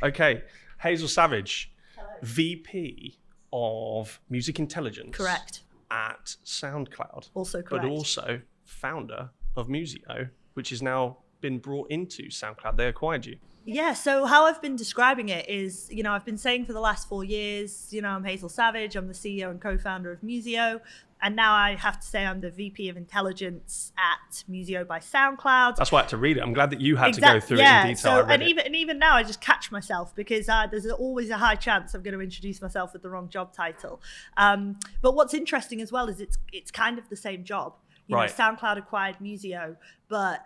Okay, Hazel Savage, Hello. VP of Music Intelligence. Correct. At SoundCloud. Also correct. But also founder of Musiio, which has now been brought into SoundCloud. They acquired you. Yeah, so how I've been describing it is, I've been saying for the last 4 years, I'm Hazel Savage, I'm the CEO and co-founder of Musiio, and now I have to say I'm the VP of Intelligence at Musiio by SoundCloud. That's why I had to read it. I'm glad that you had to go through it in detail. So, even now I just catch myself because there's always a high chance I'm going to introduce myself with the wrong job title. But what's interesting as well is it's kind of the same job. Right. SoundCloud acquired Musiio, but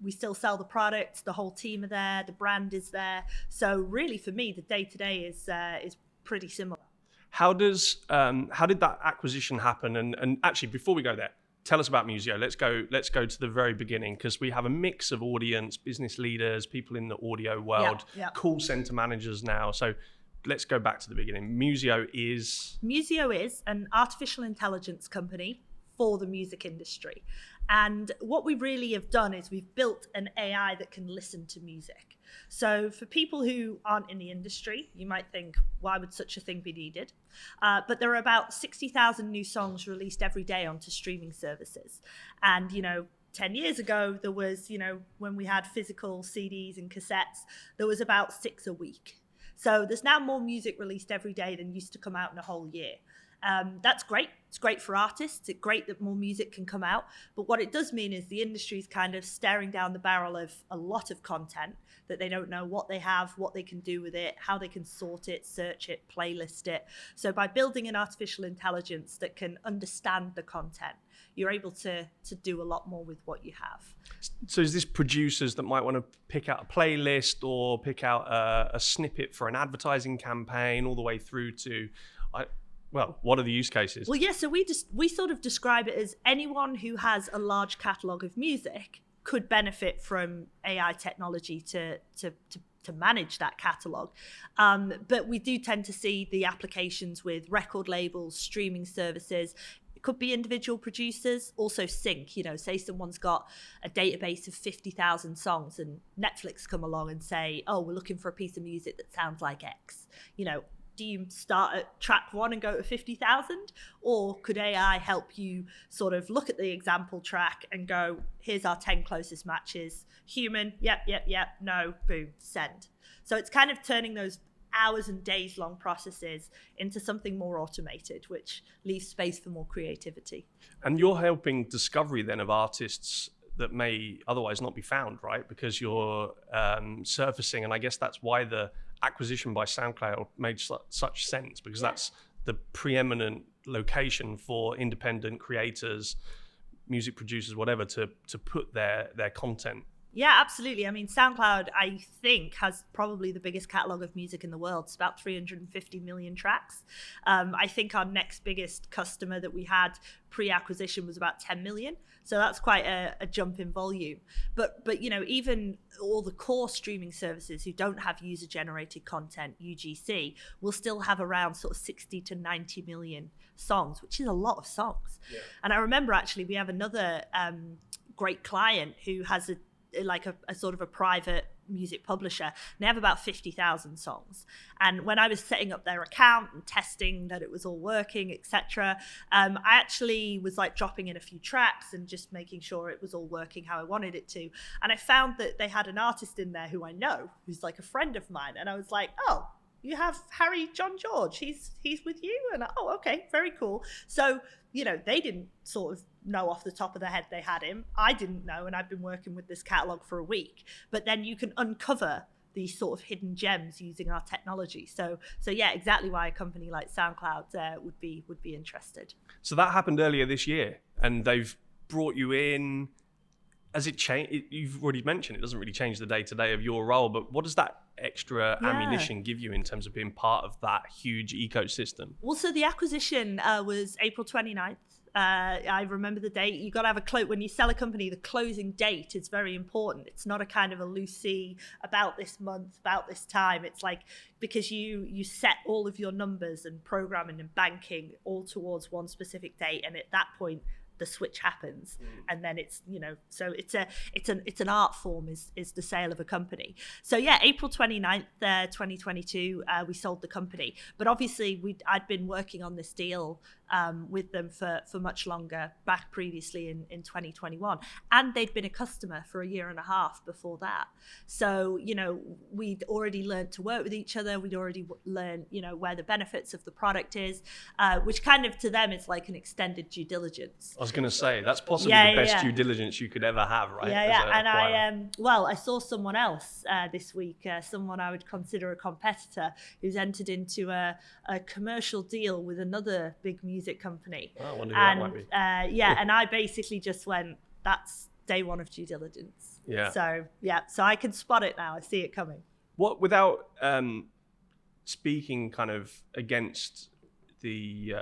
we still sell the products. The whole team are there. The brand is there. So really, for me, the day to day is pretty similar. How did that acquisition happen? And actually, before we go there, tell us about Musiio. Let's go to the very beginning, because we have a mix of audience, business leaders, people in the audio world, call center managers now. So let's go back to the beginning. Musiio is an artificial intelligence company for the music industry. And what we really have done is we've built an AI that can listen to music. So for people who aren't in the industry, you might think, why would such a thing be needed? But there are about 60,000 new songs released every day onto streaming services. And, 10 years ago, there was, when we had physical CDs and cassettes, there was about 6 a week. So there's now more music released every day than used to come out in a whole year. That's great. It's great for artists. It's great that more music can come out. But what it does mean is the industry is kind of staring down the barrel of a lot of content that they don't know what they have, what they can do with it, how they can sort it, search it, playlist it. So by building an artificial intelligence that can understand the content, you're able to do a lot more with what you have. So is this producers that might want to pick out a playlist or pick out a snippet for an advertising campaign, all the way through to... Well, what are the use cases? Well, yeah, so we sort of describe it as anyone who has a large catalogue of music could benefit from AI technology to manage that catalogue. But we do tend to see the applications with record labels, streaming services. It could be individual producers, also sync. Say someone's got a database of 50,000 songs and Netflix come along and say, oh, we're looking for a piece of music that sounds like X. Do you start at track 1 and go to 50,000? Or could AI help you sort of look at the example track and go, here's our 10 closest matches. Human, yep, no, boom, send. So it's kind of turning those hours and days long processes into something more automated, which leaves space for more creativity. And you're helping discovery then of artists that may otherwise not be found, right? Because you're surfacing, and I guess that's why the acquisition by SoundCloud made such sense, because that's the preeminent location for independent creators, music producers, whatever, to put their content. Yeah, absolutely. I mean, SoundCloud, I think, has probably the biggest catalogue of music in the world. It's about 350 million tracks. I think our next biggest customer that we had pre-acquisition was about 10 million. So that's quite a jump in volume. But even all the core streaming services who don't have user-generated content, UGC, will still have around sort of 60 to 90 million songs, which is a lot of songs. Yeah. And I remember, actually, we have another great client who has a sort of a private music publisher, and they have about 50,000 songs. And when I was setting up their account and testing that it was all working, etc., I actually was dropping in a few tracks and just making sure it was all working how I wanted it to. And I found that they had an artist in there who I know, who's like a friend of mine. And I was like, oh, you have Harry John George. He's with you? And oh, okay, very cool. So, they didn't sort of know off the top of their head they had him. I didn't know, and I've been working with this catalogue for a week. But then you can uncover these sort of hidden gems using our technology. So yeah, exactly why a company like SoundCloud would be interested. So that happened earlier this year, and they've brought you in. Has it changed? You've already mentioned it doesn't really change the day-to-day of your role, but what does that extra ammunition give you in terms of being part of that huge ecosystem? Well, so the acquisition was April 29th. I remember the date. You got to have a when you sell a company, the closing date is very important. It's not a kind of a loosey about this month, about this time. It's because you set all of your numbers and programming and banking all towards one specific date, and at that point the switch happens, and then it's, so it's an art form is the sale of a company. So yeah, April 29th, 2022, we sold the company. But obviously I'd been working on this deal with them for much longer back previously in 2021, and they'd been a customer for a year and a half before that. So we'd already learned to work with each other. We'd already learned where the benefits of the product is, which kind of to them is like an extended due diligence. I was going to say that's possibly the best due diligence you could ever have, right? And I saw someone else this week, someone I would consider a competitor, who's entered into a commercial deal with another big music company. Oh, I wonder who that might be. And I basically just went, that's day one of due diligence. Yeah. So I can spot it now. I see it coming. What, without speaking kind of against the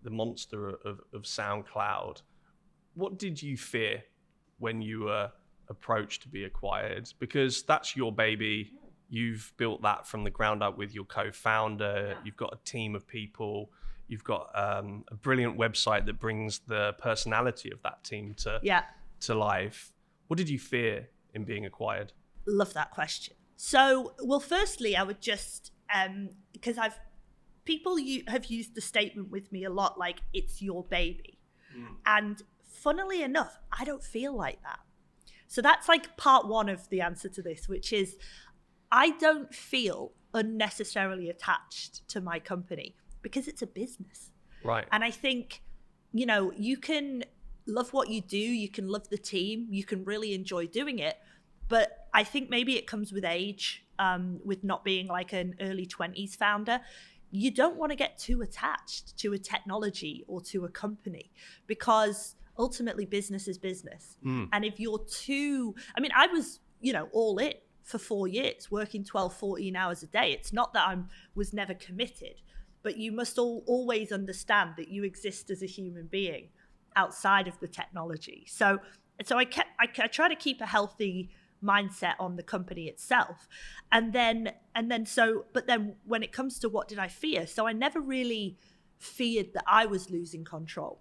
monster of SoundCloud, what did you fear when you were approached to be acquired? Because that's your baby. You've built that from the ground up with your co-founder. You've got a team of people. You've got a brilliant website that brings the personality of that team to life. What did you fear in being acquired? Love that question. So, well, firstly, I would just, because people have used the statement with me a lot, like, it's your baby. And funnily enough, I don't feel like that. So that's like part one of the answer to this, which is I don't feel unnecessarily attached to my company because it's a business. Right. And I think, you can love what you do, you can love the team, you can really enjoy doing it. But I think maybe it comes with age, with not being like an early 20s founder. You don't want to get too attached to a technology or to a company, because ultimately business is business. And if you're I was, all in for 4 years, working 12, 14 hours a day. It's not that I was never committed, but you must always understand that you exist as a human being outside of the technology. So I try to keep a healthy mindset on the company itself. But then when it comes to what did I fear? So I never really feared that I was losing control,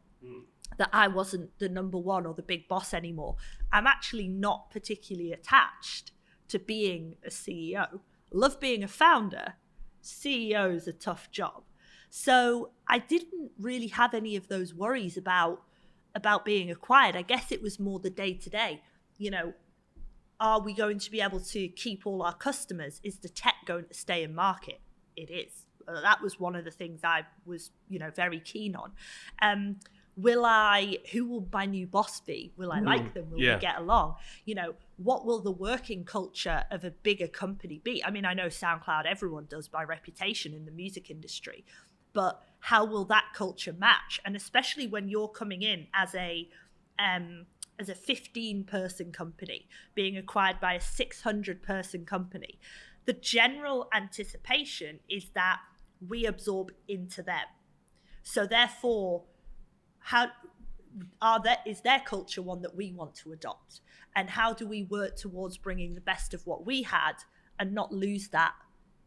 that I wasn't the number one or the big boss anymore. I'm actually not particularly attached to being a CEO. Love being a founder. CEO is a tough job. So I didn't really have any of those worries about being acquired. I guess it was more the day-to-day, are we going to be able to keep all our customers? Is the tech going to stay in market? It is. That was one of the things I was, very keen on. Who will my new boss be? Will I like them? Will we get along? What will the working culture of a bigger company be? I mean, I know SoundCloud, everyone does by reputation in the music industry, but how will that culture match? And especially when you're coming in as a 15-person company being acquired by a 600-person company, the general anticipation is that we absorb into them. So therefore, is their culture one that we want to adopt? And how do we work towards bringing the best of what we had and not lose that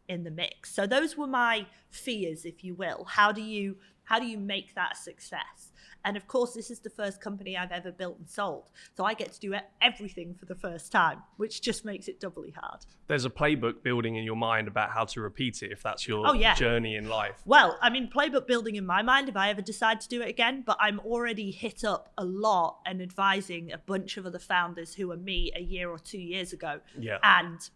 in the mix? So those were my fears, if you will. How do you make that a success? And of course, this is the first company I've ever built and sold. So I get to do everything for the first time, which just makes it doubly hard. There's a playbook building in your mind about how to repeat it if that's your journey in life. Well, I mean, playbook building in my mind if I ever decide to do it again, but I'm already hit up a lot and advising a bunch of other founders who are me a year or 2 years ago. Yeah. And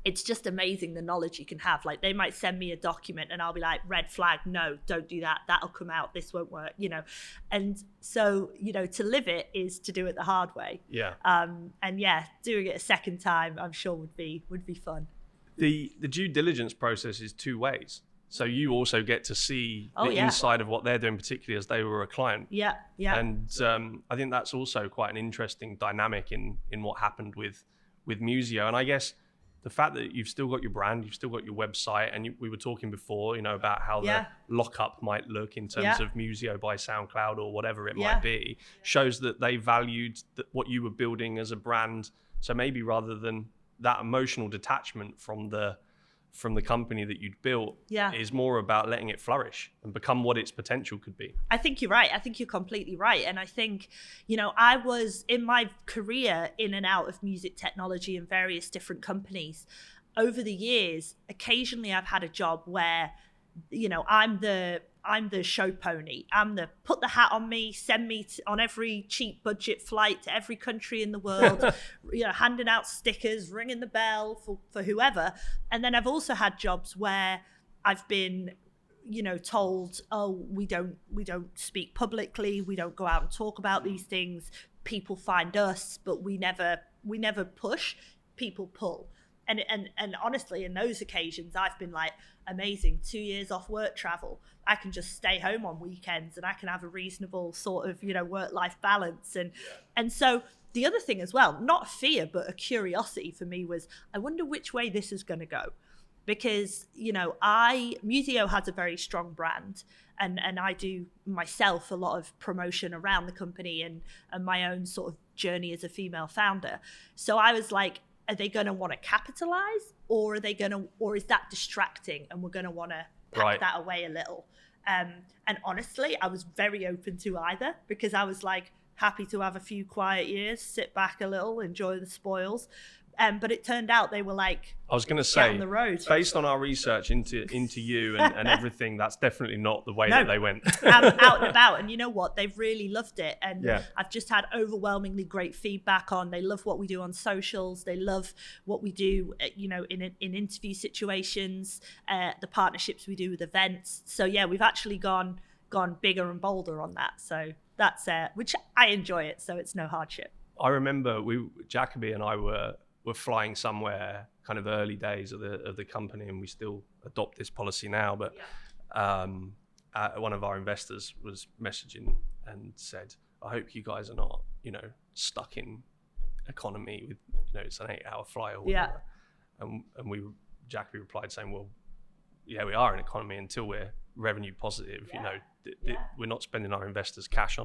it's just amazing the knowledge you can have. Like, they might send me a document and I'll be like, red flag, no, don't do that. That'll come out. This won't work, And so, to live it is to do it the hard way. Yeah. Doing it a second time, I'm sure would be fun. The due diligence process is two ways. So you also get to see the inside of what they're doing, particularly as they were a client. Yeah, yeah. And I think that's also quite an interesting dynamic in what happened with Musiio. And I guess the fact that you've still got your brand, you've still got your website, and we were talking before, about how the lockup might look in terms of Musiio by SoundCloud or whatever it might be, shows that they valued what you were building as a brand. So maybe rather than that emotional detachment from the from the company that you'd built is more about letting it flourish and become what its potential could be. I think you're right. I think you're completely right. And I think, I was in my career in and out of music technology in various different companies. Over the years, occasionally I've had a job where, I'm the show pony. I'm the put the hat on me, send me on every cheap budget flight to every country in the world, handing out stickers, ringing the bell for whoever. And then I've also had jobs where I've been, told, oh, we don't speak publicly, we don't go out and talk about these things. People find us, but we never push. People pull. And honestly, in those occasions, I've been like, amazing, 2 years off work travel. I can just stay home on weekends and I can have a reasonable sort of, work-life balance. And so the other thing as well, not fear, but a curiosity for me was, I wonder which way this is going to go. Because, Musiio has a very strong brand and I do myself a lot of promotion around the company and my own sort of journey as a female founder. So I was like, are they going to want to capitalize or is that distracting and we're going to want to pack that away a little? And honestly, I was very open to either because I was like happy to have a few quiet years, sit back a little, enjoy the spoils. But it turned out they were like, I was going to say, on the road. Based on our research into you and everything, that's definitely not the way that they went. Out and about. And you know what? They've really loved it. And I've just had overwhelmingly great feedback they love what we do on socials. They love what we do, in interview situations, the partnerships we do with events. So yeah, we've actually gone bigger and bolder on that. So that's, which I enjoy it. So it's no hardship. I remember Jacoby and I were flying somewhere kind of early days of the company, and we still adopt this policy now, but one of our investors was messaging and said, I hope you guys are not, stuck in economy with, it's an 8-hour flight or whatever. And Jacoby replied saying, well, yeah, we are in economy until we're revenue positive. We're not spending our investors' cash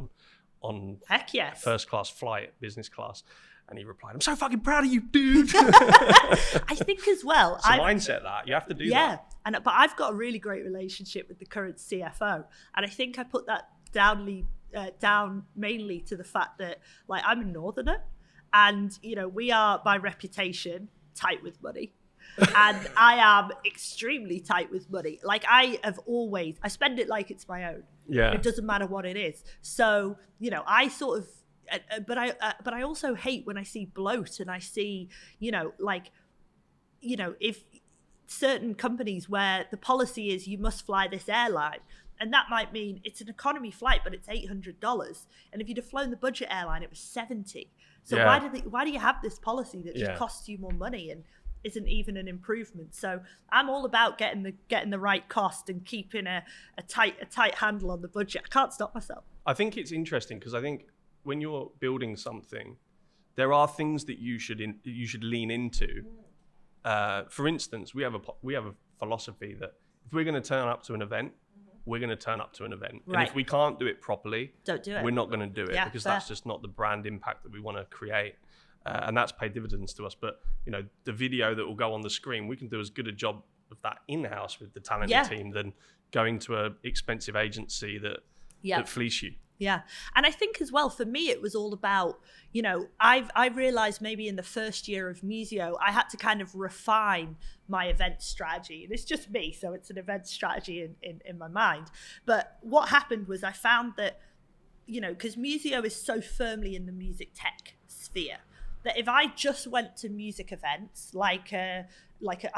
on heck yes, first class flight, business class. And he replied, I'm so fucking proud of you, dude. I think as well. It's a mindset that you have to do that. Yeah, but I've got a really great relationship with the current CFO. And I think I put that down mainly to the fact that, like, I'm a northerner. And, we are, by reputation, tight with money. And I am extremely tight with money. Like, I spend it like it's my own. Yeah. It doesn't matter what it is. So, I sort of, but I also hate when I see bloat and I see, if certain companies where the policy is you must fly this airline, and that might mean it's an economy flight, but it's $800. And if you'd have flown the budget airline, it was $70. So why do you have this policy that just costs you more money and isn't even an improvement? So I'm all about getting the right cost and keeping a tight handle on the budget. I can't stop myself. I think it's interesting because I think when you're building something, there are things that you should lean into. For instance, we have a philosophy that if we're going to turn up to an event, we're going to turn up to an event. Right. And if we can't do it properly, don't do it. We're not going to do it because fair. That's just not the brand impact that we want to create. And that's paid dividends to us. But the video that will go on the screen, we can do as good a job of that in-house with the talented team than going to an expensive agency that fleece you. Yeah. And I think as well, for me, it was all about, I realized maybe in the first year of Musiio, I had to kind of refine my event strategy. And it's just me, so it's an event strategy in my mind. But what happened was I found that, because Musiio is so firmly in the music tech sphere, that if I just went to music events, like I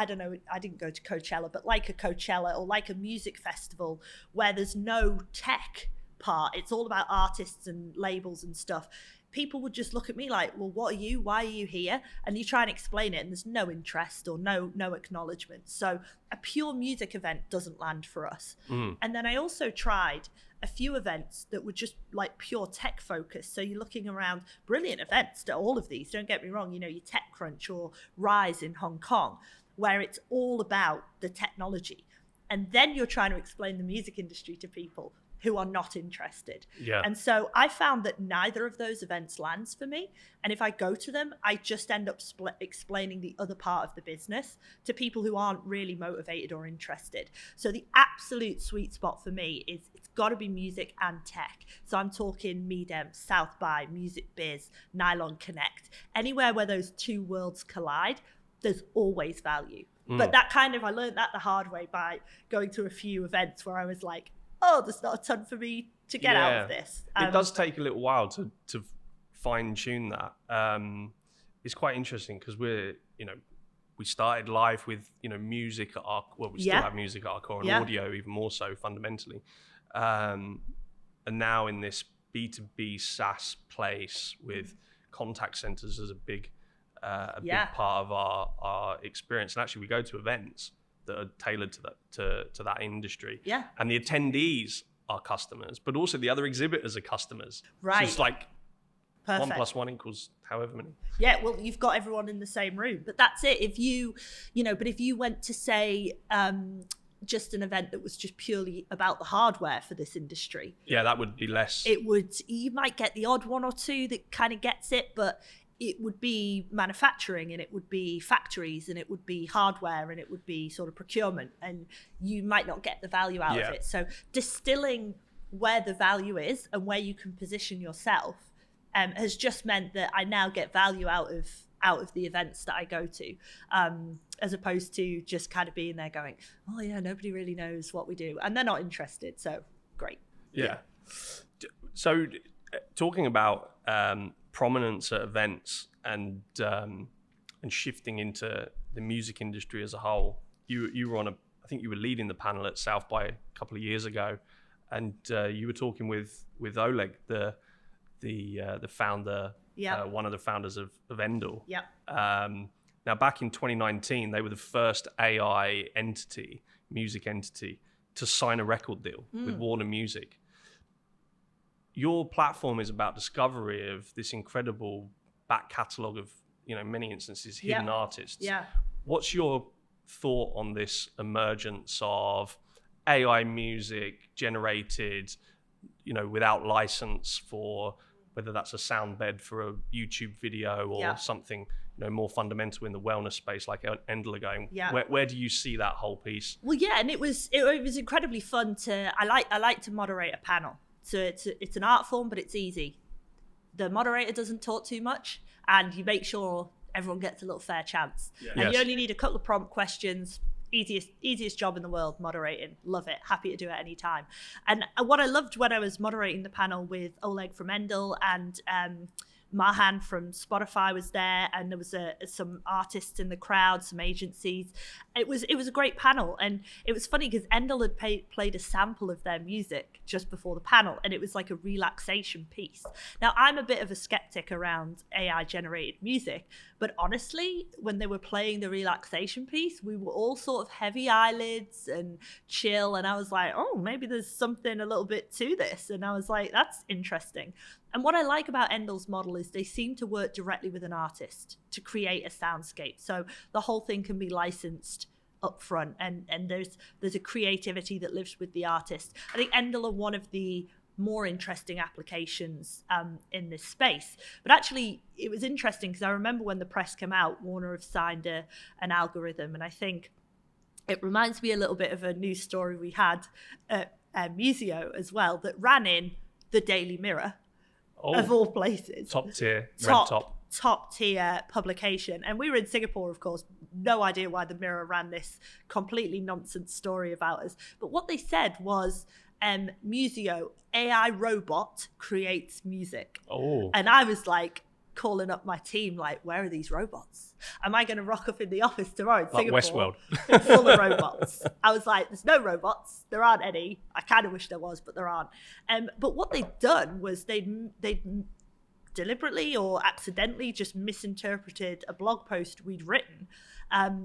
don't know, I didn't go to Coachella, but like a Coachella or like a music festival where there's no tech part, it's all about artists and labels and stuff, people would just look at me like, well, what are you? Why are you here? And you try and explain it and there's no interest or no acknowledgement. So a pure music event doesn't land for us. And then I also tried a few events that were just like pure tech focused. So you're looking around brilliant events to all of these, don't get me wrong, your TechCrunch or Rise in Hong Kong, where it's all about the technology. And then you're trying to explain the music industry to people who are not interested. Yeah. And so I found that neither of those events lands for me. And if I go to them, I just end up explaining the other part of the business to people who aren't really motivated or interested. So the absolute sweet spot for me is it's got to be music and tech. So I'm talking Meedem, South by, Music Biz, Nylon Connect. Anywhere where those two worlds collide, there's always value. But that kind of, I learned that the hard way by going to a few events where I was like, oh, there's not a ton for me to get out of this. It does take a little while to fine tune that. It's quite interesting because we started live with, music at our, well, we still have music at our core and audio even more so fundamentally. And now in this B2B SaaS place with contact centers as a big part of our experience. And actually we go to events that are tailored to that industry. Yeah. And the attendees are customers, but also the other exhibitors are customers. Right. So it's like Perfect. 1 + 1 equals however many. Yeah, well, you've got everyone in the same room, but that's it. If but if you went to say just an event that was just purely about the hardware for this industry. Yeah, that would be less. You might get the odd one or two that kind of gets it, but it would be manufacturing and it would be factories and it would be hardware and it would be sort of procurement, and you might not get the value out of it. So distilling where the value is and where you can position yourself has just meant that I now get value out of the events that I go to, as opposed to just kind of being there going, oh yeah, nobody really knows what we do and they're not interested. So great. Yeah. So talking about prominence at events and shifting into the music industry as a whole, you were I think you were leading the panel at South by a couple of years ago, and you were talking with Oleg, the founder, one of the founders of Endel. Yeah. Now, back in 2019, they were the first AI music entity, to sign a record deal with Warner Music. Your platform is about discovery of this incredible back catalogue of, many instances, hidden artists. Yeah. What's your thought on this emergence of AI music generated, without license, for whether that's a sound bed for a YouTube video or something, more fundamental in the wellness space, like Endel are going? Where do you see that whole piece? Well, yeah, and it was incredibly fun I like to moderate a panel. So it's an art form, but it's easy. The moderator doesn't talk too much, and you make sure everyone gets a little fair chance. And you only need a couple of prompt questions. Easiest job in the world, moderating. Love it. Happy to do it any time. And what I loved when I was moderating the panel with Oleg from Endel and Mahan from Spotify was there, and there was some artists in the crowd, some agencies. It was a great panel, and it was funny because Endel had played a sample of their music just before the panel, and it was like a relaxation piece. Now, I'm a bit of a skeptic around AI generated music, but honestly, when they were playing the relaxation piece, we were all sort of heavy eyelids and chill, and I was like, oh, maybe there's something a little bit to this, and I was like, that's interesting. And what I like about Endel's model is they seem to work directly with an artist to create a soundscape. So the whole thing can be licensed up front, and there's a creativity that lives with the artist. I think Endel are one of the more interesting applications in this space. But actually, it was interesting because I remember when the press came out, Warner have signed an algorithm, and I think it reminds me a little bit of a news story we had at Musiio as well that ran in the Daily Mirror. Of all places. Top tier, top tier publication. And we were in Singapore, of course, no idea why the Mirror ran this completely nonsense story about us. But what they said was, Musiio AI robot creates music. And I was like, calling up my team, like, where are these robots? Am I going to rock up in the office tomorrow in Singapore? Westworld. Full of robots. I was like, there's no robots. There aren't any. I kind of wish there was, but there aren't. But what they'd done was they'd deliberately or accidentally just misinterpreted a blog post we'd written,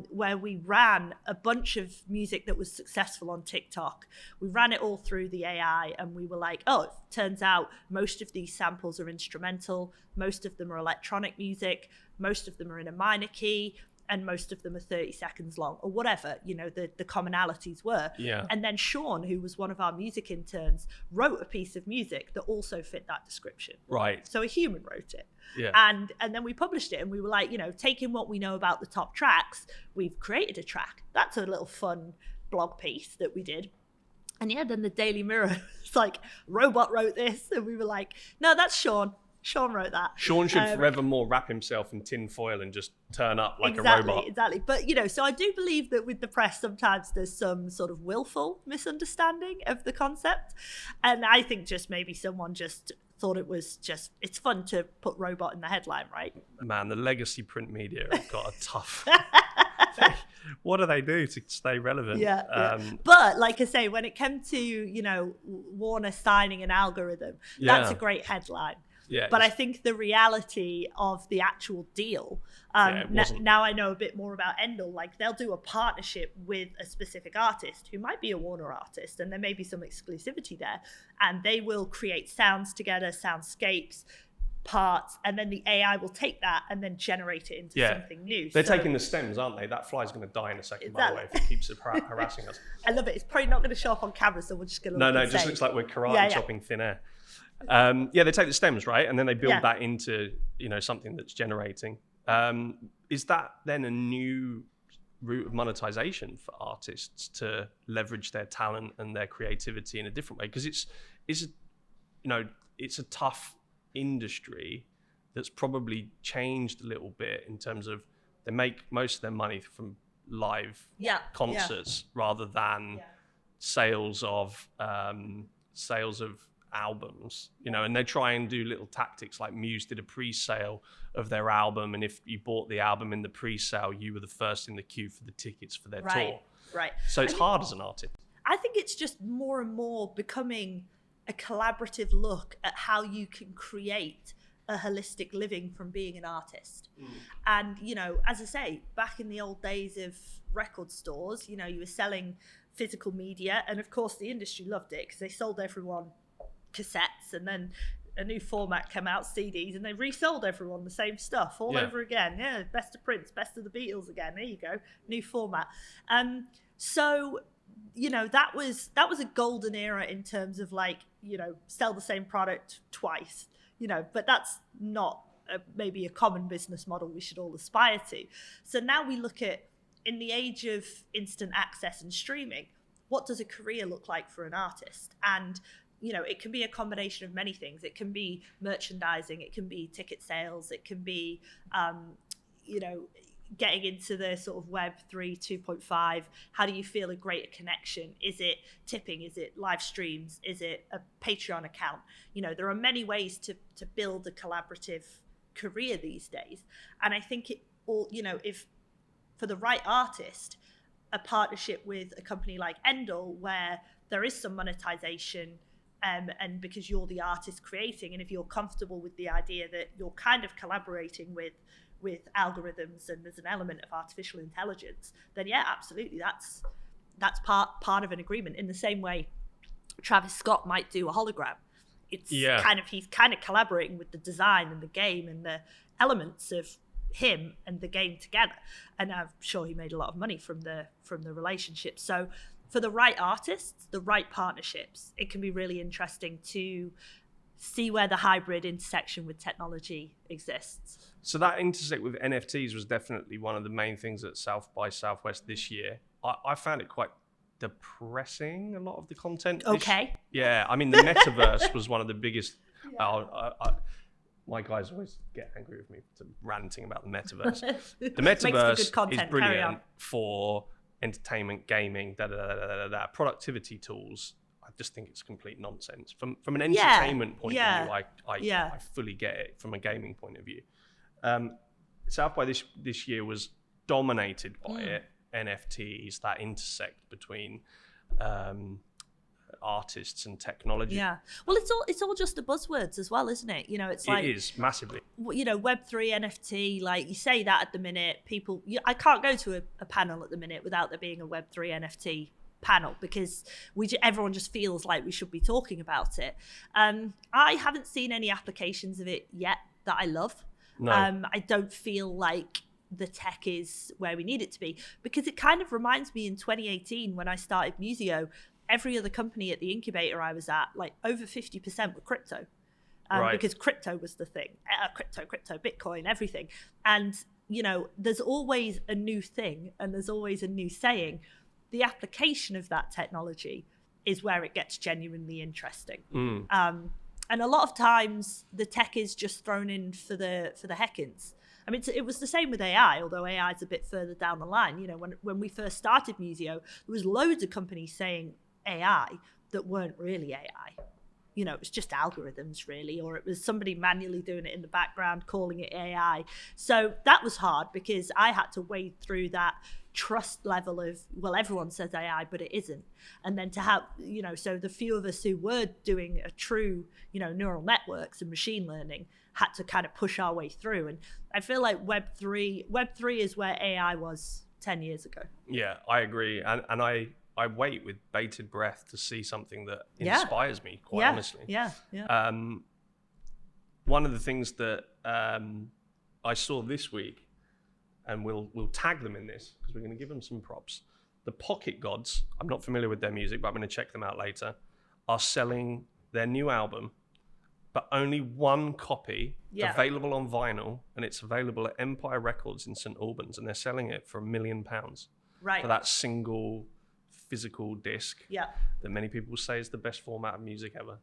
where we ran a bunch of music that was successful on TikTok. We ran it all through the AI, and we were like, oh, it turns out most of these samples are instrumental, most of them are electronic music, most of them are in a minor key, and most of them are 30 seconds long or whatever, you know, the commonalities were. Yeah. And then Sean, who was one of our music interns, wrote a piece of music that also fit that description. Right. So a human wrote it. Yeah. And then we published it, and we were like, you know, taking what we know about the top tracks, we've created a track. That's a little fun blog piece that we did. And yeah, then the Daily Mirror, it's like, robot wrote this. And we were like, no, that's Sean. Sean wrote that. Sean should forevermore wrap himself in tin foil and just turn up like a robot. Exactly. But, you know, so I do believe that with the press, sometimes there's some sort of willful misunderstanding of the concept. And I think just maybe someone just thought it was just, it's fun to put robot in the headline, right? Man, the legacy print media have got a tough... What do they do to stay relevant? Yeah. But like I say, when it came to, you know, Warner signing an algorithm, that's a great headline. Yeah, but I think the reality of the actual deal, now I know a bit more about Endel, like they'll do a partnership with a specific artist who might be a Warner artist, and there may be some exclusivity there, and they will create sounds together, soundscapes, parts, and then the AI will take that and then generate it into something new. They're taking the stems, aren't they? That fly's going to die in a second, by the way, if it keeps harassing us. I love it. It's probably not going to show up on camera, so we're just going to look it just looks like we're karate chopping thin air. They take the stems, right? And then they build that into, you know, something that's generating. Is that then a new route of monetization for artists to leverage their talent and their creativity in a different way? Because it's a tough industry that's probably changed a little bit in terms of they make most of their money from live concerts rather than sales of albums, you know, and they try and do little tactics like Muse did a pre-sale of their album, and if you bought the album in the pre-sale, you were the first in the queue for the tickets for their tour. Right. So it's hard as an artist. I think it's just more and more becoming a collaborative look at how you can create a holistic living from being an artist. And, you know, as I say, back in the old days of record stores, you know, you were selling physical media, and of course the industry loved it because they sold everyone cassettes, and then a new format came out, CDs, and they resold everyone the same stuff all over again. Yeah, best of Prince, best of the Beatles again. There you go, new format. So, you know, that was a golden era in terms of, like, you know, sell the same product twice, you know, but that's not maybe a common business model we should all aspire to. So now we look at, in the age of instant access and streaming, what does a career look like for an artist? And, you know, it can be a combination of many things. It can be merchandising, it can be ticket sales, it can be, you know, getting into the sort of Web 3, 2.5. How do you feel a greater connection? Is it tipping? Is it live streams? Is it a Patreon account? You know, there are many ways to build a collaborative career these days. And I think it all, you know, if for the right artist, a partnership with a company like Endel, where there is some monetization, and because you're the artist creating, and if you're comfortable with the idea that you're kind of collaborating with algorithms and there's an element of artificial intelligence, then yeah, absolutely, that's part of an agreement. In the same way Travis Scott might do a hologram, it's he's kind of collaborating with the design and the game and the elements of him and the game together, and I'm sure he made a lot of money from the relationship. So for the right artists, the right partnerships, it can be really interesting to see where the hybrid intersection with technology exists. So that intersect with NFTs was definitely one of the main things at South by Southwest this year. I found it quite depressing, a lot of the content. Okay. I mean, the metaverse was one of the biggest. My guys always get angry with me for ranting about the metaverse. The metaverse is brilliant for entertainment, gaming, productivity tools. I just think it's complete nonsense. From an entertainment point of view, I fully get it. From a gaming point of view, South by this year was dominated by NFTs that intersect between artists and technology. Yeah, well, it's all just the buzzwords as well, isn't it? You know, it's like, it is massively. You know, Web3, NFT, like you say that at the minute, people. I can't go to a panel at the minute without there being a Web3 NFT panel, because everyone just feels like we should be talking about it. I haven't seen any applications of it yet that I love. No. I don't feel like the tech is where we need it to be. Because it kind of reminds me in 2018 when I started Musiio, every other company at the incubator I was at, like over 50% were crypto. Because crypto was the thing. Crypto, Bitcoin, everything. And, you know, there's always a new thing and there's always a new saying. The application of that technology is where it gets genuinely interesting. And a lot of times the tech is just thrown in for the heckins. I mean, it was the same with AI, although AI is a bit further down the line. You know, when we first started Musiio, there was loads of companies saying AI that weren't really AI. You know, it was just algorithms really, or it was somebody manually doing it in the background, calling it AI. So that was hard because I had to wade through that trust level of, well, everyone says AI, but it isn't. And then to have, you know, so the few of us who were doing a true, you know, neural networks and machine learning had to kind of push our way through. And I feel like Web3 is where AI was 10 years ago. Yeah, I agree. And I wait with bated breath to see something that inspires me, quite honestly. Yeah. One of the things that I saw this week, and we'll tag them in this because we're going to give them some props. The Pocket Gods, I'm not familiar with their music, but I'm going to check them out later, are selling their new album, but only one copy available on vinyl, and it's available at Empire Records in St. Albans, and they're selling it for £1 million for that single physical disc that many people say is the best format of music ever.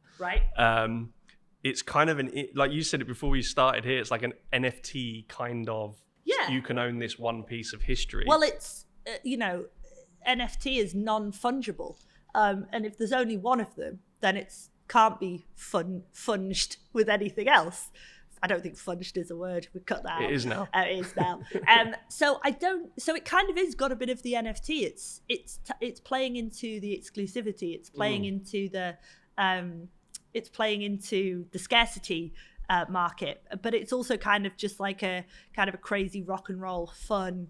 It's kind of like you said it before we started here, it's like an NFT kind of, you can own this one piece of history. Well, it's, you know, NFT is non-fungible. And if there's only one of them, then it can't be funged with anything else. I don't think funged is a word. We cut that out. It is now. It is now. So it kind of is got a bit of the NFT. It's playing into the exclusivity. It's playing into the scarcity market, but it's also kind of just like a crazy rock and roll fun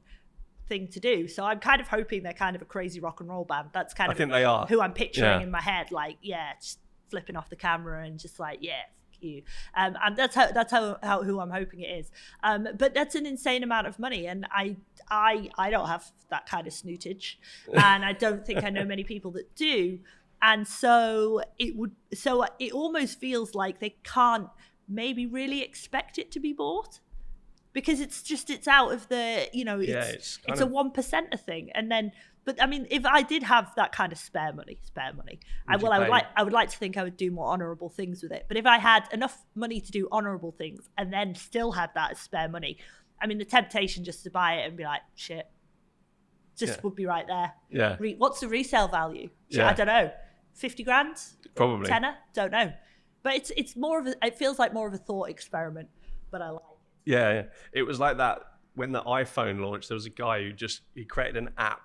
thing to do. So I'm kind of hoping they're kind of a crazy rock and roll band. That's kind of they are. Who I'm picturing in my head, like, just flipping off the camera and just like, fuck you. And that's how who I'm hoping it is. But that's an insane amount of money, and I don't have that kind of snootage, and I don't think I know many people that do. And so it almost feels like they can't maybe really expect it to be bought, because it's out of the, you know, it's a 1% thing. And then, but I mean, if I did have that kind of spare money, I would like to think I would do more honorable things with it. But if I had enough money to do honorable things and then still had that as spare money, I mean, the temptation just to buy it and be like, shit, would be right there. Yeah. What's the resale value? I don't know. 50 grand? Probably. Tenner? Don't know. But it's more of it feels like more of a thought experiment, but I like it. Yeah. It was like that when the iPhone launched. There was a guy who he created an app,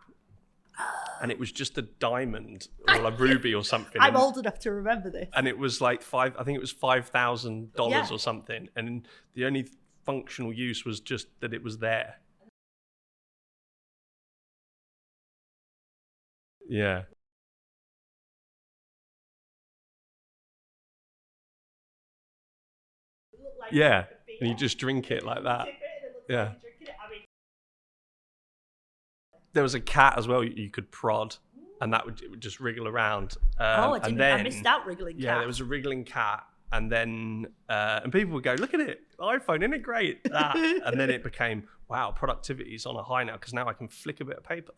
and it was just a diamond or a ruby or something. I'm old enough to remember this. And it was like $5,000 or something, and the only functional use was just that it was there. Yeah. And you just drink it like that. Yeah. There was a cat as well you could prod, and it would just wriggle around. I missed out wriggling cat. Yeah, there was a wriggling cat, and then and people would go, look at it, iPhone, isn't it great? And then it became, wow, productivity is on a high now, because now I can flick a bit of paper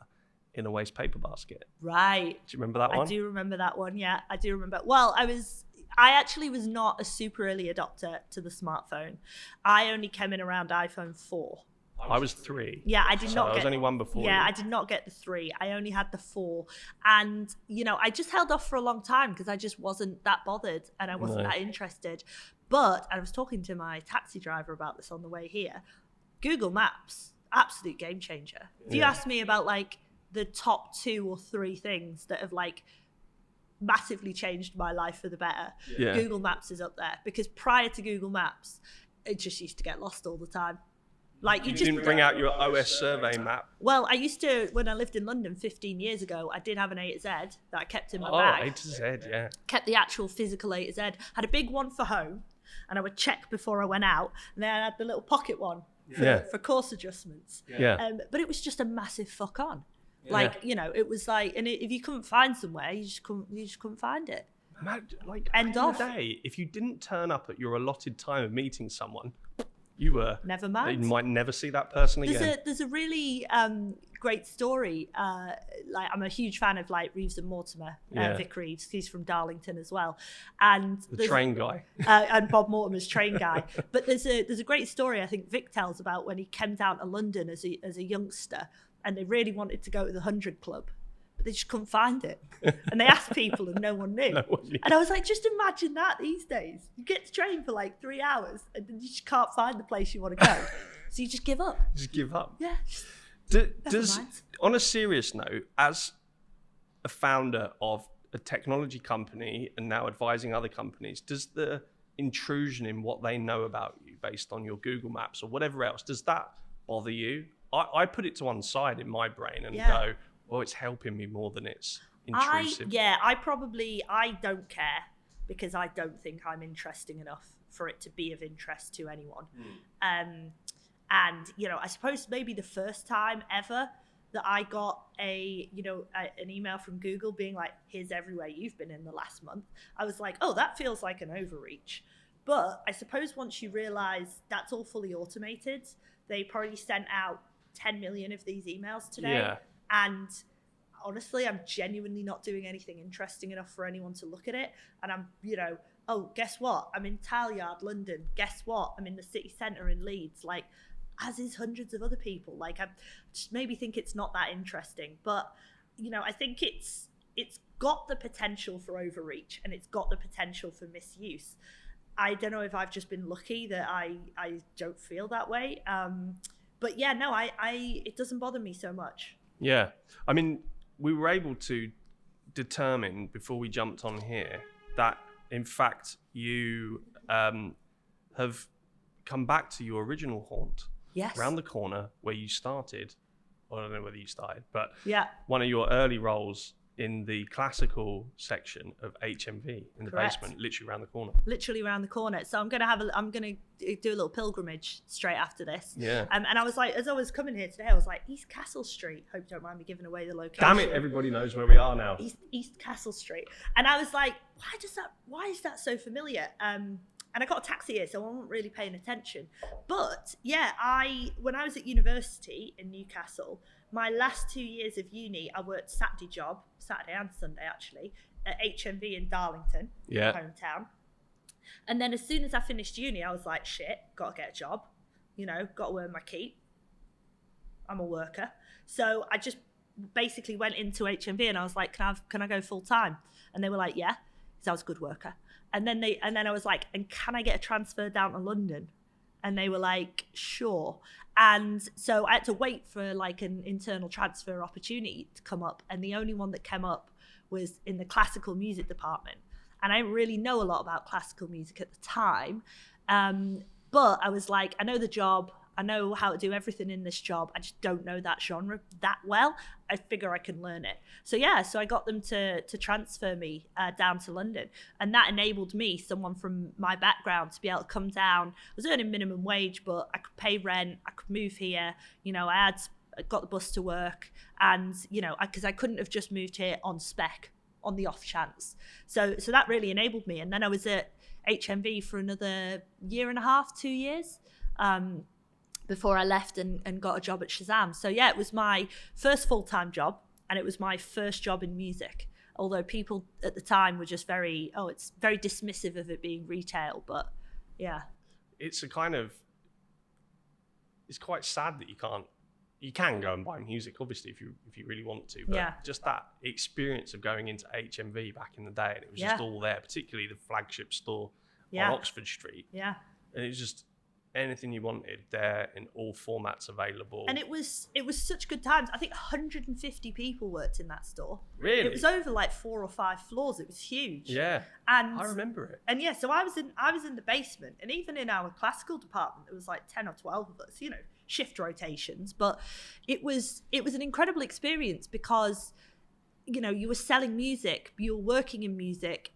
in a waste paper basket. Right. Do you remember that one? I do remember that one, yeah. I do remember. Well, I actually was not a super early adopter to the smartphone. I only came in around iPhone 4. I was 3. Yeah, I did not get... I was only one before Yeah, you. I did not get the 3. I only had the 4. And, you know, I just held off for a long time because I just wasn't that bothered and I wasn't that interested. But I was talking to my taxi driver about this on the way here. Google Maps, absolute game changer. If you ask me about, like, the top 2 or 3 things that have, like, massively changed my life for the better, Google Maps is up there, because prior to Google Maps it just used to get lost all the time. Like you didn't bring out your OS survey map. Well, I used to, when I lived in London 15 years ago, I did have an A to Z that I kept in my bag. A to Z, yeah. Kept the actual physical A to Z. Had a big one for home, and I would check before I went out, and then I had the little pocket one for course adjustments. But it was just a massive fuck on. Like, you know, it was like, and if you couldn't find somewhere, you just couldn't find it. Like, end of of the day, if you didn't turn up at your allotted time of meeting someone, you were never mind. You might never see that person again. There's a really great story. Like, I'm a huge fan of like Reeves and Mortimer, Vic Reeves. He's from Darlington as well, and the train guy, and Bob Mortimer's train guy. But there's a great story I think Vic tells about when he came down to London as a youngster, and they really wanted to go to the 100 Club. They just couldn't find it. And they asked people and no one knew. And I was like, just imagine that these days. You get to train for like 3 hours and then you just can't find the place you want to go. So you just give up. Just give up. Yeah. Does on a serious note, as a founder of a technology company and now advising other companies, does the intrusion in what they know about you based on your Google Maps or whatever else, does that bother you? I put it to one side in my brain and go, well, it's helping me more than it's intrusive. I don't care because I don't think I'm interesting enough for it to be of interest to anyone. And, you know, I suppose maybe the first time ever that I got an email from Google being like, here's everywhere you've been in the last month. I was like, oh, that feels like an overreach. But I suppose once you realize that's all fully automated, they probably sent out 10 million of these emails today. Yeah. And honestly, I'm genuinely not doing anything interesting enough for anyone to look at it. And I'm, you know, oh, guess what? I'm in Talyard, London. Guess what? I'm in the city centre in Leeds. Like, as is hundreds of other people. Like, I just maybe think it's not that interesting. But, you know, I think it's got the potential for overreach and it's got the potential for misuse. I don't know if I've just been lucky that I don't feel that way. But yeah, no, it doesn't bother me so much. Yeah. I mean, we were able to determine before we jumped on here that, in fact, you have come back to your original haunt. Yes. Around the corner where you started. Well, I don't know whether you started, but one of your early roles in the classical section of HMV in the basement, literally around the corner. Literally around the corner. So I'm gonna do a little pilgrimage straight after this. Yeah. And I was like, as I was coming here today, I was like, East Castle Street. Hope you don't mind me giving away the location. Damn it! Everybody knows where we are now. East Castle Street. And I was like, why is that so familiar? And I got a taxi here, so I wasn't really paying attention. But yeah, when I was at university in Newcastle, my last 2 years of uni, I worked Saturday and Sunday actually, at HMV in Darlington, my hometown. And then as soon as I finished uni, I was like, shit, got to get a job, you know, got to earn my keep. I'm a worker. So I just basically went into HMV and I was like, can I go full time? And they were like, yeah, because I was a good worker. And then I was like, and can I get a transfer down to London? And they were like, sure. And so I had to wait for like an internal transfer opportunity to come up. And the only one that came up was in the classical music department. And I didn't really know a lot about classical music at the time. But I was like, I know the job. I know how to do everything in this job. I just don't know that genre that well. I figure I can learn it. So yeah, so I got them to transfer me down to London. And that enabled me, someone from my background, to be able to come down. I was earning minimum wage, but I could pay rent. I could move here. You know, I got the bus to work. And, you know, because I couldn't have just moved here on spec, on the off chance. So that really enabled me. And then I was at HMV for another 1.5 2 years. Before I left and got a job at Shazam. So yeah, it was my first full-time job and it was my first job in music. Although people at the time were just it's very dismissive of it being retail, but yeah. It's quite sad that you can go and buy music, obviously, if you really want to, but just that experience of going into HMV back in the day and it was just all there, particularly the flagship store on Oxford Street. Yeah. And it was just anything you wanted there in all formats available. And it was such good times. I think 150 people worked in that store. Really? It was over like 4 or 5 floors. It was huge. Yeah. And I remember it. And yeah, so I was in the basement, and even in our classical department, there was like 10 or 12 of us, you know, shift rotations. But it was an incredible experience because, you know, you were selling music, you were working in music,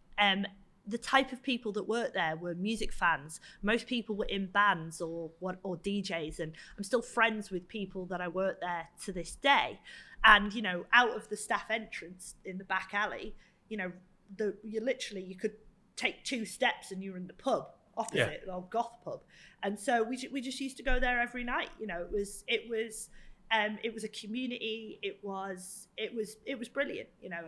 the type of people that worked there were music fans. Most people were in bands or DJs, and I'm still friends with people that I worked there to this day. And you know, out of the staff entrance in the back alley, you know, you could take 2 steps and you're in the pub opposite, the old goth pub. And so we just used to go there every night. You know, it was a community. It was brilliant, you know.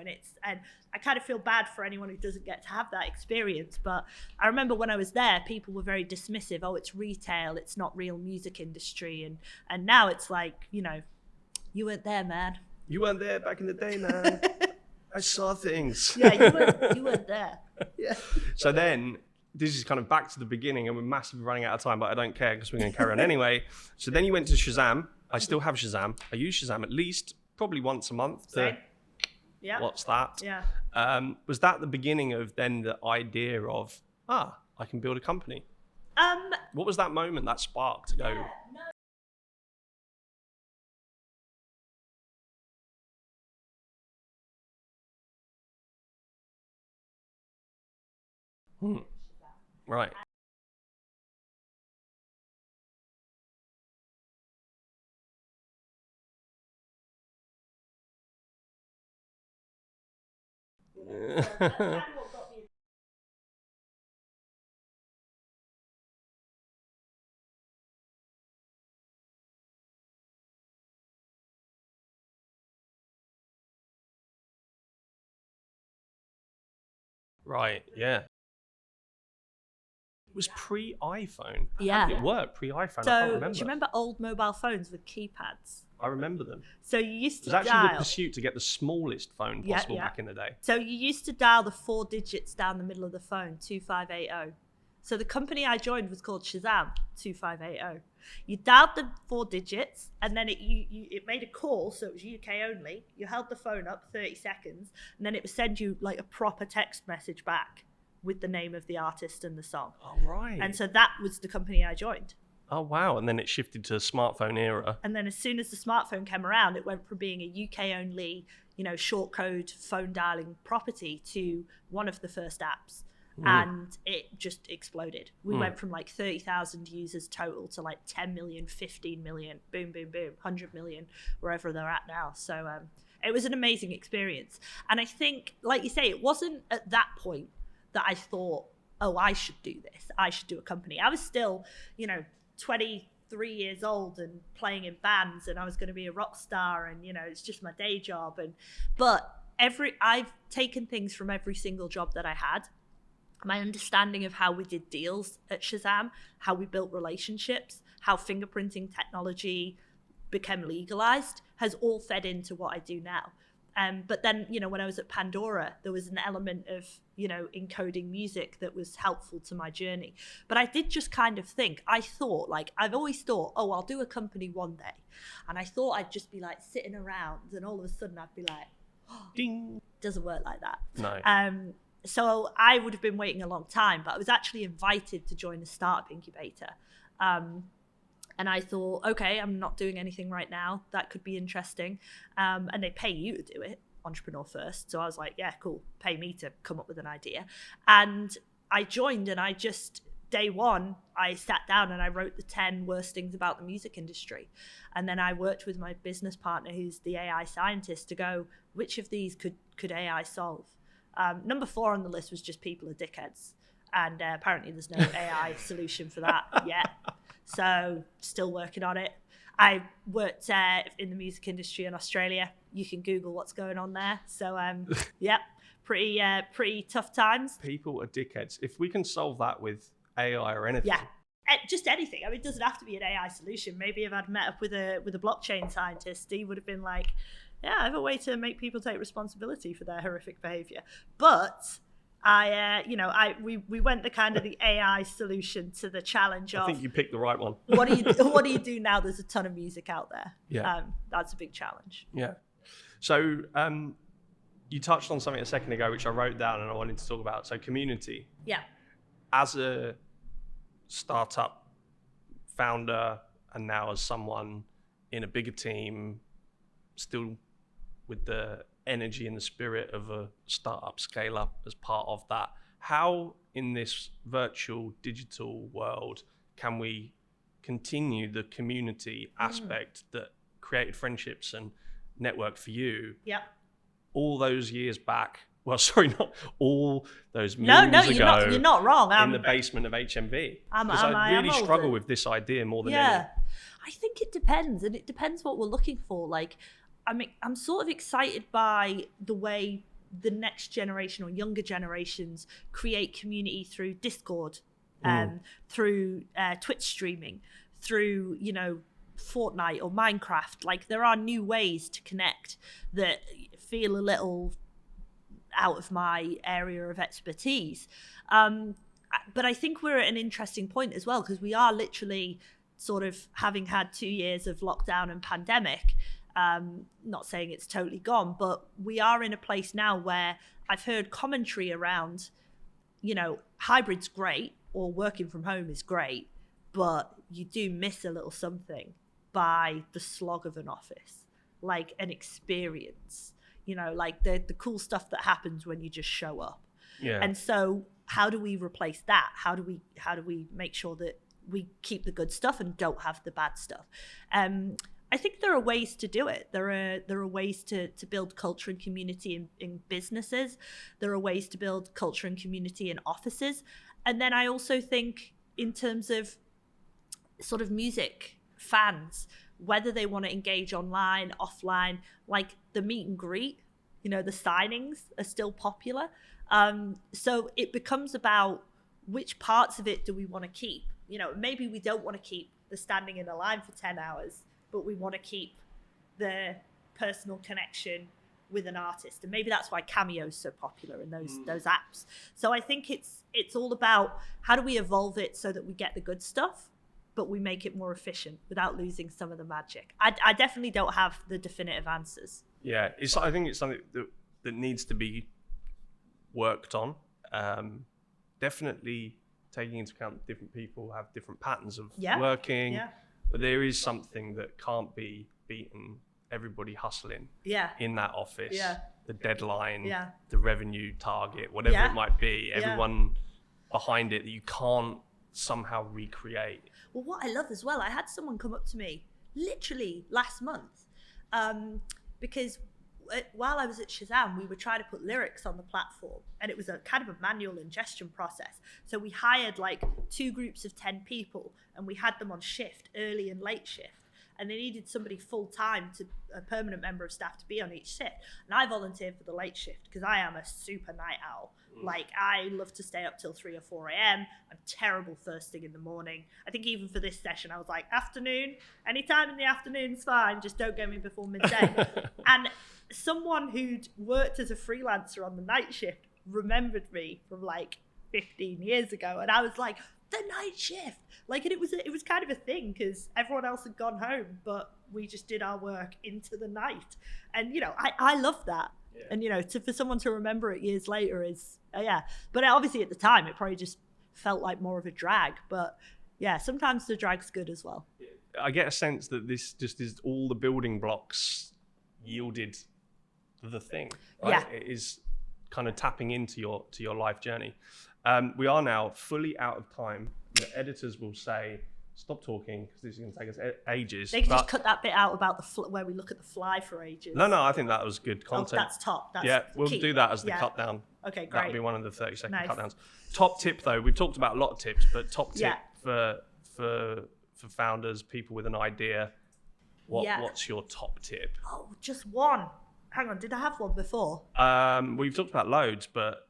And I kind of feel bad for anyone who doesn't get to have that experience. But I remember when I was there, people were very dismissive. Oh, it's retail. It's not real music industry. And now it's like, you know, you weren't there, man. You weren't there back in the day, man. I saw things. Yeah, you weren't there. Yeah. So then, this is kind of back to the beginning, and we're massively running out of time, but I don't care because we're going to carry on anyway. So then you went to Shazam. I still have Shazam. I use Shazam at least probably once a month. Yeah. What's that? Yeah. Was that the beginning of then the idea of, I can build a company? What was that moment, that spark to go? Yeah, no. Right. Right, yeah. It was pre-iPhone. Yeah. It worked pre-iPhone. I can't So remember. do you remember old mobile phones with keypads? I remember them. So you used It to was actually the dial. pursuit to get the smallest phone possible back in the day. So you used to dial the 4 digits down the middle of the phone, 2580. So the company I joined was called Shazam, 2580. You dialed the 4 digits, and then it made a call, so it was UK only. You held the phone up 30 seconds, and then it would send you like a proper text message back with the name of the artist and the song. Oh, right. And so that was the company I joined. Oh, wow. And then it shifted to the smartphone era. And then as soon as the smartphone came around, it went from being a UK only, you know, short code phone dialing property to one of the first apps. And it just exploded. We went from like 30,000 users total to like 10 million, 15 million, boom, boom, boom, 100 million, wherever they're at now. So it was an amazing experience. And I think, like you say, it wasn't at that point that I thought, oh, I should do this. I should do a company. I was still, you know, 23 years old and playing in bands, and I was going to be a rock star, and, you know, it's just my day job. But I've taken things from every single job that I had. My understanding of how we did deals at Shazam, how we built relationships, how fingerprinting technology became legalized has all fed into what I do now. But then, you know, when I was at Pandora, there was an element of, you know, encoding music that was helpful to my journey. But I did just kind of think, I've always thought, oh, I'll do a company one day. And I thought I'd just be like sitting around, and all of a sudden I'd be like, oh, ding, doesn't work like that. No. So I would have been waiting a long time, but I was actually invited to join a startup incubator. And I thought, okay, I'm not doing anything right now. That could be interesting. And they pay you to do it, entrepreneur first. So I was like, yeah, cool. Pay me to come up with an idea. And I joined, and I just, day one, I sat down and I wrote the 10 worst things about the music industry. And then I worked with my business partner, who's the AI scientist, to go, which of these could AI solve? Number 4 on the list was just people are dickheads. And apparently there's no AI solution for that yet. So still working on it. I worked in the music industry in Australia. You can Google what's going on there. So yeah, pretty tough times. People are dickheads. If we can solve that with AI or anything. Yeah. Just anything. I mean, it doesn't have to be an AI solution. Maybe if I'd met up with a blockchain scientist, he would have been like, yeah, I have a way to make people take responsibility for their horrific behavior. But we went the kind of the AI solution to the challenge of. I think you picked the right one. what do you do now? There's a ton of music out there. Yeah. That's a big challenge. Yeah. So you touched on something a second ago, which I wrote down and I wanted to talk about. So community. Yeah. As a startup founder, and now as someone in a bigger team, still with the energy and the spirit of a startup scale up as part of that, how in this virtual digital world can we continue the community aspect that created friendships and network for you all those years back? Well, sorry, not all those moons ago. You're not wrong. In the basement of HMV. Because I really struggle with this idea more than any. I think it depends, and it depends what we're looking for. Like, I mean, I'm sort of excited by the way the next generation or younger generations create community through Discord, through Twitch streaming, through, you know, Fortnite or Minecraft. Like, there are new ways to connect that feel a little out of my area of expertise. But I think we're at an interesting point as well, because we are literally sort of having had 2 years of lockdown and pandemic. Not saying it's totally gone, but we are in a place now where I've heard commentary around, you know, hybrid's great or working from home is great, but you do miss a little something by the slog of an office, like an experience, you know, like the cool stuff that happens when you just show up. And so how do we replace that? How do we make sure that we keep the good stuff and don't have the bad stuff? I think there are ways to do it. There are ways to build culture and community in businesses. There are ways to build culture and community in offices. And then I also think in terms of sort of music fans, whether they want to engage online, offline, like the meet and greet, you know, the signings are still popular. So it becomes about which parts of it do we want to keep? You know, maybe we don't want to keep the standing in a line for 10 hours, but we want to keep the personal connection with an artist. And maybe that's why Cameo is so popular in those apps. So I think it's all about how do we evolve it so that we get the good stuff, but we make it more efficient without losing some of the magic. I definitely don't have the definitive answers. Yeah, I think it's something that needs to be worked on. Definitely taking into account different people have different patterns of working. But there is something that can't be beaten. Everybody hustling in that office, the deadline, the revenue target, whatever it might be, everyone behind it that you can't somehow recreate. Well, what I love as well, I had someone come up to me literally last month because while I was at Shazam, we were trying to put lyrics on the platform, and it was a kind of a manual ingestion process. So we hired like 2 groups of 10 people, and we had them on shift, early and late shift. And they needed somebody full time, a permanent member of staff, to be on each shift. And I volunteered for the late shift because I am a super night owl. Like, I love to stay up till 3 or 4 a.m. I'm terrible first thing in the morning. I think even for this session, I was like, afternoon, anytime in the afternoon's fine, just don't get me before midday. And someone who'd worked as a freelancer on the night shift remembered me from like 15 years ago. And I was like, the night shift. Like, and it was kind of a thing because everyone else had gone home, but we just did our work into the night. And, you know, I love that. Yeah. And, you know, for someone to remember it years later is, But obviously at the time, it probably just felt like more of a drag. But yeah, sometimes the drag's good as well. I get a sense that this just is all the building blocks yielded the thing, right? It is kind of tapping into your life journey. We are now fully out of time. The editors will say, stop talking because this is going to take us ages. They can just cut that bit out about where we look at the fly for ages. No, I think that was good content. Oh, that's top. That's we'll key. Do that as the cut down. Okay, great. That'll be one of the 30-second cut downs. Top tip, though, we've talked about a lot of tips, but top tip for founders, people with an idea. What's your top tip? Oh, just one. Hang on, did I have one before? We've talked about loads, but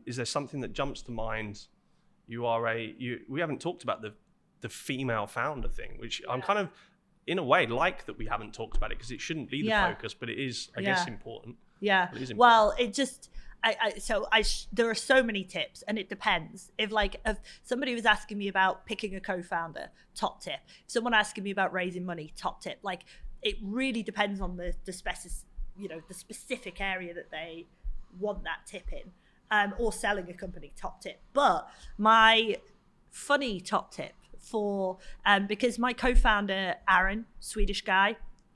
is there something that jumps to mind? We haven't talked about the female founder thing, which I'm kind of, in a way, like that we haven't talked about it because it shouldn't be the focus, but it is, I guess, important. Yeah. It is important. Well, it just, there are so many tips, and it depends. If somebody was asking me about picking a co-founder, top tip. If someone asking me about raising money, top tip. Like, it really depends on the specific area that they want that tip in. Or selling a company, top tip. But my funny top tip because my co-founder, Aaron, Swedish guy,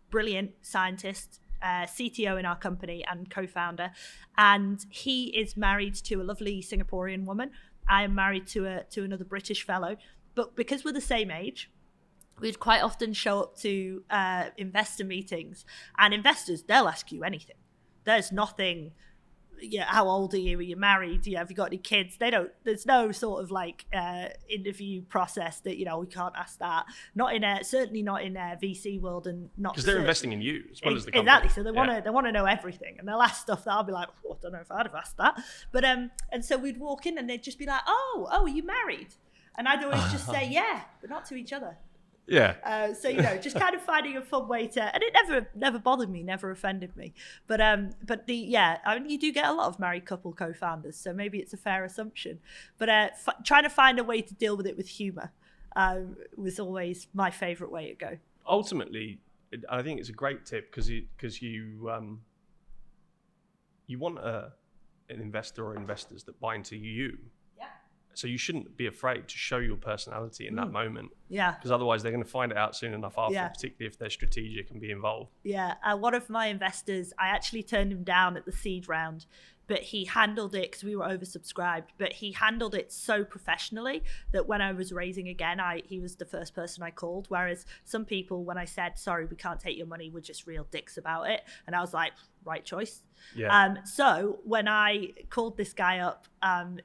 brilliant scientist, CTO in our company and co-founder, and he is married to a lovely Singaporean woman. I am married to another British fellow, but because we're the same age, we'd quite often show up to investor meetings, and investors, they'll ask you anything. There's nothing, how old are you? Are you married? Have you got any kids? There's no sort of like interview process that, we can't ask that. Certainly not in VC world, and not because they're investing in you as well as the company. Exactly. So they want to know everything, and they'll ask stuff that I'll be like, I don't know if I'd have asked that. But and so we'd walk in and they'd just be like, oh, are you married? And I'd always just say, yeah, but not to each other. Yeah. So just kind of finding a fun way to, and it never bothered me, never offended me. But you do get a lot of married couple co-founders, so maybe it's a fair assumption. But trying to find a way to deal with it with humor was always my favorite way to go. Ultimately, I think it's a great tip because you want an investor or investors that buy into you. So you shouldn't be afraid to show your personality in that moment. Yeah. Because otherwise they're going to find it out soon enough after, particularly if they're strategic and be involved. Yeah. One of my investors, I actually turned him down at the seed round, but he handled it because we were oversubscribed, but he handled it so professionally that when I was raising again, he was the first person I called. Whereas some people, when I said, sorry, we can't take your money, were just real dicks about it. And I was like, right choice. Yeah. So when I called this guy up,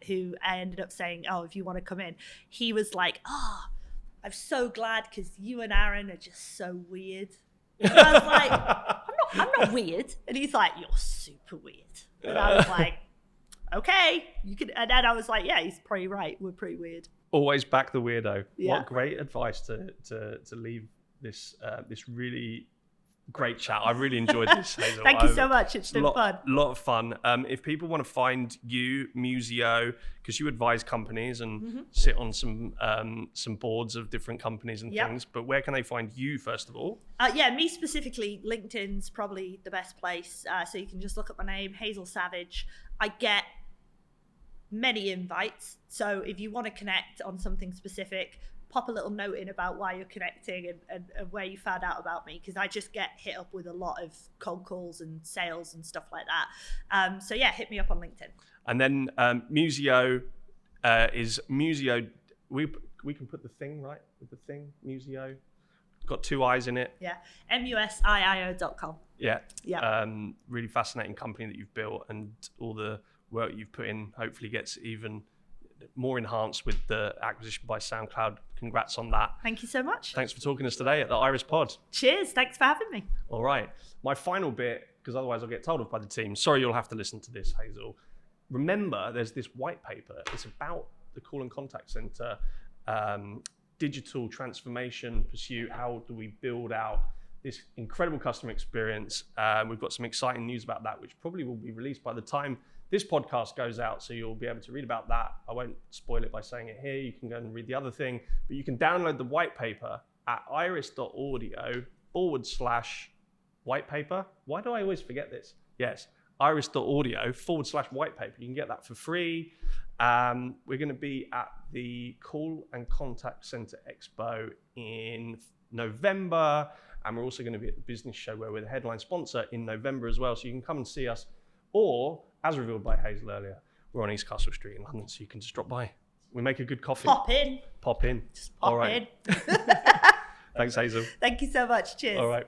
who I ended up saying, oh, if you want to come in, he was like, oh, I'm so glad because you and Aaron are just so weird. And I was like, I'm not weird. And he's like, you're super weird. And I was like, okay, you can. And then I was like, yeah, he's probably right. We're pretty weird. Always back the weirdo. Yeah. What great advice to leave this really great chat. I really enjoyed this, Hazel. Thank you so much. It's been fun. A lot of fun. If people want to find you, Musiio, because you advise companies and sit on some boards of different companies and things, but where can they find you first of all? Me specifically, LinkedIn's probably the best place. So you can just look up my name, Hazel Savage. I get many invites. So if you want to connect on something specific, pop a little note in about why you're connecting and where you found out about me, because I just get hit up with a lot of cold calls and sales and stuff like that. So hit me up on LinkedIn. And then Musiio is Musiio. We can put the thing right with the thing, Musiio. Got 2 I's in it. Yeah, musiio.com. Yeah. Really fascinating company that you've built, and all the work you've put in hopefully gets even more enhanced with the acquisition by SoundCloud. Congrats on that. Thank you so much. Thanks for talking to us today at the Iris Pod. Cheers. Thanks for having me. All right. My final bit, because otherwise I'll get told off by the team. Sorry, you'll have to listen to this, Hazel. Remember, there's this white paper. It's about the call and contact center, digital transformation pursuit. How do we build out this incredible customer experience? We've got some exciting news about that, which probably will be released by the time this podcast goes out, so you'll be able to read about that. I won't spoil it by saying it here. You can go and read the other thing, but you can download the white paper at iris.audio/white paper. Why do I always forget this? Yes, iris.audio/white paper. You can get that for free. We're going to be at the Call and Contact Center Expo in November, and we're also going to be at the business show where we're the headline sponsor in November as well. So you can come and see us, or as revealed by Hazel earlier, we're on East Castle Street in London, so you can just drop by. We make a good coffee. Pop in. Just pop in. All right. In. Thanks, Hazel. Thank you so much. Cheers. All right.